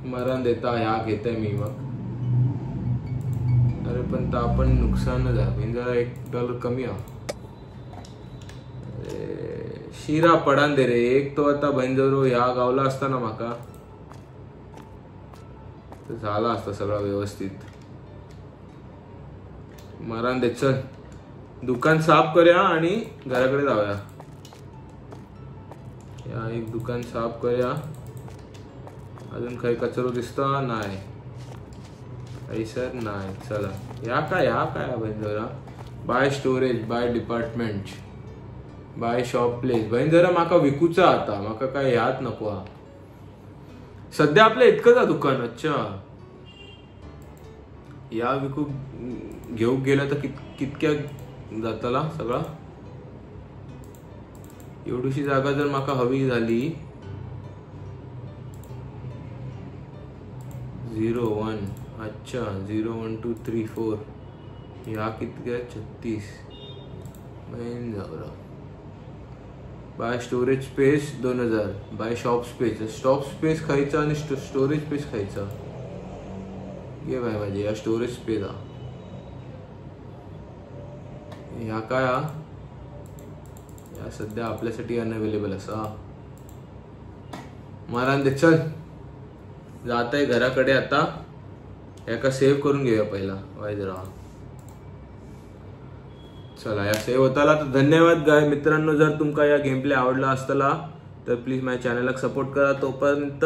मरण देता ह्या घेते मी मग. अरे पण तर आपण नुकसान झालं जरा $1 कमी हा. शिरा पडान दे रे एक तो आता बंजरो ह्या गावला असता ना माका तर झाला असता सगळं व्यवस्थित. मरण दे चल दुकान साफ करूया आणि घराकडे जाऊया. या एक दुकान साफ करूया. अजून काही कचरो दिसता नाही काही सर नाही. चला या काय Banjara by storage by department by shop place. Banjara माका विकूचा आता माका काय याद नको हा. सध्या आपलं इतकंच दुकान. अच्छा या विकू घेऊ गेलं तर कितक्या जाताला सगळा. एवढीशी जागा जर माका हवी झाली 01 अच्छा 0 1 2 3 4 ह्या कितक्या 36 मैन जावरा. Buy storage space 2000 buy shop space खायचा आणि स्टोरेज स्पेस खायचा. ये बाय माझे या स्टोरेज स्पेस हा. ह्या काय हा या सध्या आपल्यासाठी अनअवेलेबल असा. मारान दे चल जात आहे घराकडे आता. याका सेव्ह करून घेऊया पहिला वाईज राहा. चला या सेव्ह होताला तर धन्यवाद गाय मित्रांनो. जर तुमका या गेम प्ले आवडला असताला तर प्लीज माझ्या चॅनलला सपोर्ट करा. तोपर्यंत